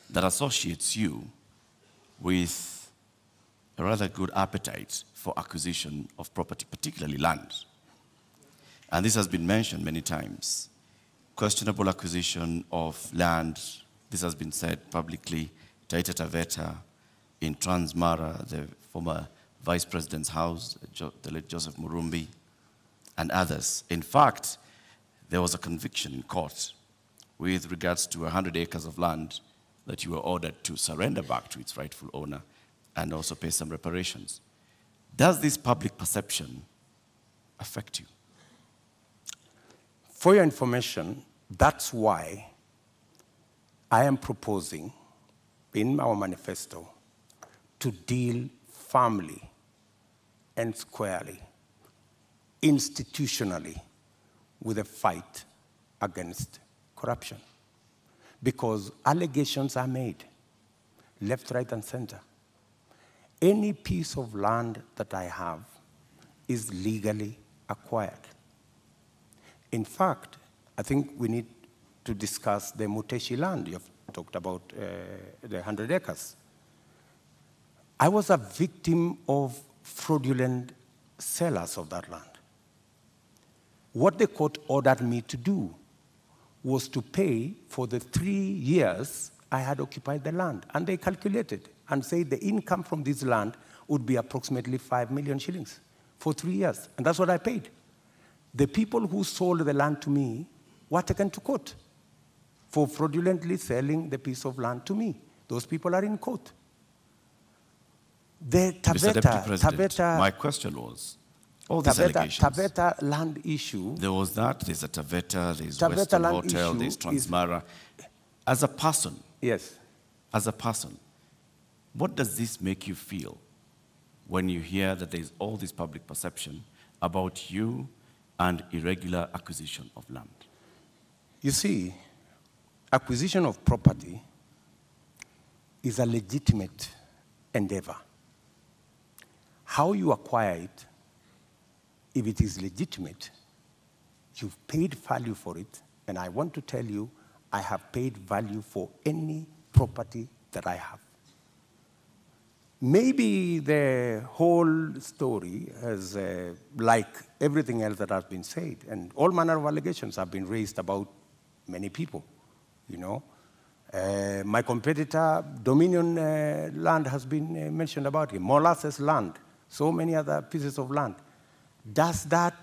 that associates you with a rather good appetite for acquisition of property, particularly land. And this has been mentioned many times. Questionable acquisition of land, this has been said publicly, Taita Taveta, in Transmara, the former Vice President's house, the late Joseph Murumbi, and others. In fact, there was a conviction in court with regards to 100 acres of land that you were ordered to surrender back to its rightful owner and also pay some reparations. Does this public perception affect you? For your information, that's why I am proposing in our manifesto to deal firmly and squarely, institutionally, with a fight against corruption. Because allegations are made, left, right, and center. Any piece of land that I have is legally acquired. In fact, I think we need to discuss the Muteshi land. You've talked about the 100 acres. I was a victim of fraudulent sellers of that land. What the court ordered me to do was to pay for the 3 years I had occupied the land. And they calculated and said the income from this land would be approximately 5 million shillings for 3 years. And that's what I paid. The people who sold the land to me were taken to court for fraudulently selling the piece of land to me. Those people are in court. The Mr. Deputy President, my question was, all these allegations. Taveta land issue. There was that, there's a Taveta, there's Western Hotel, there's Transmara. As a person, yes. As a person, what does this make you feel when you hear that there's all this public perception about you and irregular acquisition of land? You see, acquisition of property is a legitimate endeavor. How you acquire it, if it is legitimate, you've paid value for it, and I want to tell you, I have paid value for any property that I have. Maybe the whole story has, like everything else that has been said, and all manner of allegations have been raised about many people, you know. My competitor, Dominion land has been mentioned about him, Molasses land, so many other pieces of land. Does that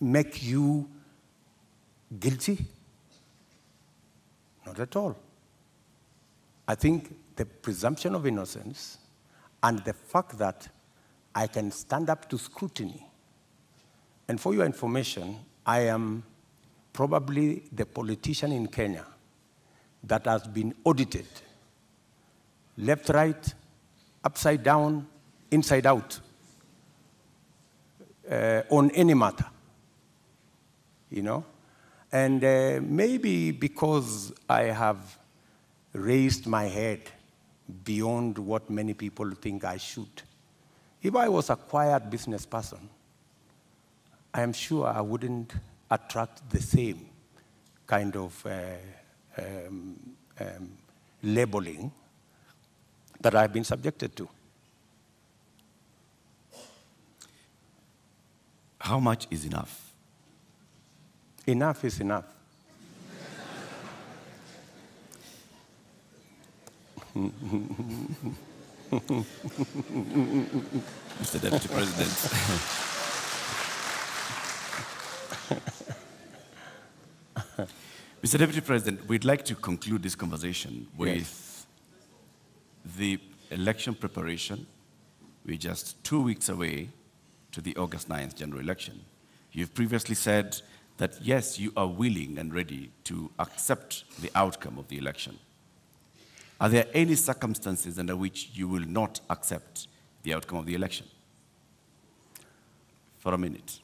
make you guilty? Not at all. I think the presumption of innocence and the fact that I can stand up to scrutiny. And for your information, I am probably the politician in Kenya that has been audited, left, right, upside down, inside out, on any matter, you know? And maybe because I have raised my head beyond what many people think I should. If I was a quiet business person, I am sure I wouldn't attract the same kind of labeling that I've been subjected to. How much is enough? Enough is enough. Mr. Deputy President. Mr. Deputy President, we'd like to conclude this conversation with the election preparation. We're just 2 weeks away to the August 9th general election. You've previously said that, yes, you are willing and ready to accept the outcome of the election. Are there any circumstances under which you will not accept the outcome of the election? For a minute.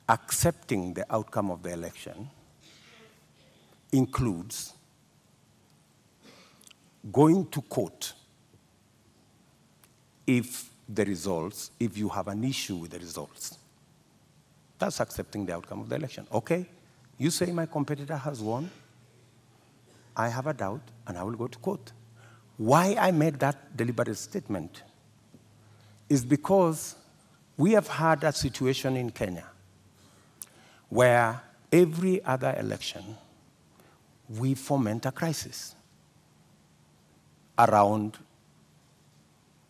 Accepting the outcome of the election includes going to court if you have an issue with the results. That's accepting the outcome of the election. Okay, You say my competitor has won. I have a doubt, and I will go to court. Why I made that deliberate statement is because we have had a situation in Kenya where every other election we foment a crisis around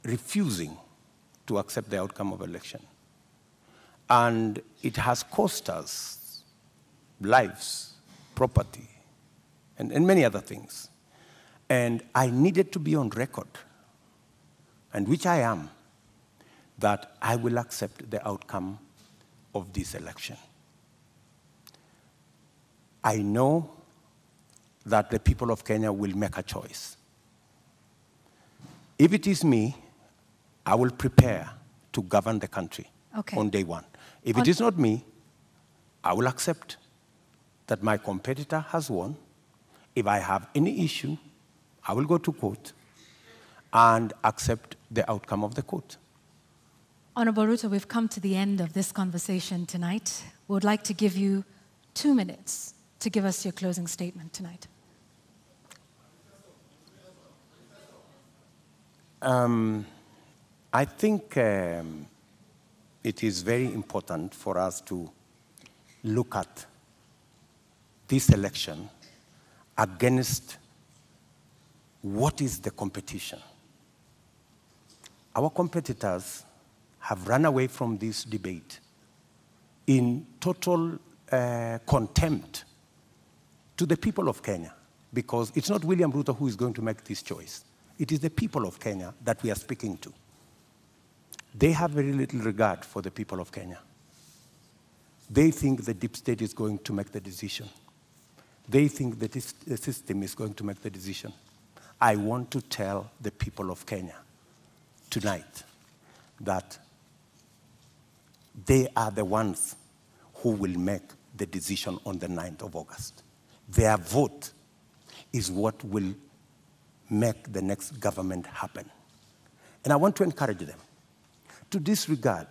refusing to accept the outcome of election. And it has cost us lives, property, and many other things. And I needed to be on record, and which I am, that I will accept the outcome of this election. I know that the people of Kenya will make a choice. If it is me, I will prepare to govern the country on day one. If it is not me, I will accept that my competitor has won. If I have any issue, I will go to court and accept the outcome of the court. Honorable Ruto, we've come to the end of this conversation tonight. We would like to give you 2 minutes to give us your closing statement tonight. I think it is very important for us to look at this election against what is the competition. Our competitors have run away from this debate in total contempt to the people of Kenya, because it's not William Ruto who is going to make this choice. It is the people of Kenya that we are speaking to. They have very little regard for the people of Kenya. They think the deep state is going to make the decision. They think that the system is going to make the decision. I want to tell the people of Kenya tonight that they are the ones who will make the decision on the 9th of August. Their vote is what will make the next government happen. And I want to encourage them to disregard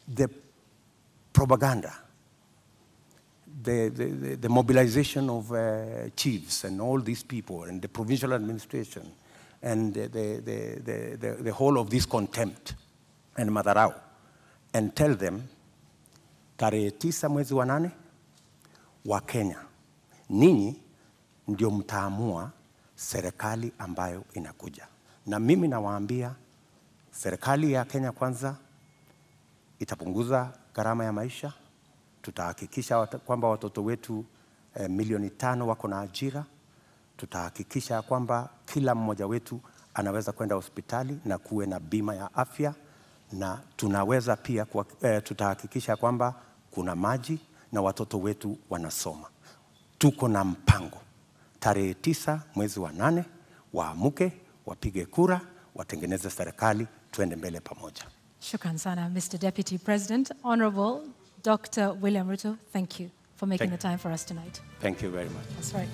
the propaganda, the mobilization of chiefs and all these people and the provincial administration and the whole of this contempt and madharau, and tell them, tarehe 9 mwezi wa 8 wa Kenya, ninyi ndio mtaamua serikali ambayo inakuja. Na mimi nawaambia, serikali ya Kenya Kwanza itapunguza gharama ya maisha. Tutahakikisha kwamba watoto wetu milioni 5 wako na ajira. Tutahakikisha kwamba kila mmoja wetu anaweza kwenda hospitali na kuwe na bima ya afya, na tunaweza pia tutahakikisha kwamba kuna maji na watoto wetu wanasoma. Tuko na mpango. Tarehe 9 mwezi wa 8 waamuke, wapige kura, watengeneze serikali, tuende mbele pamoja. Shukran sana, Mr. Deputy President. Honorable Dr. William Ruto, thank you for making the time for us tonight. Thank you very much. That's right.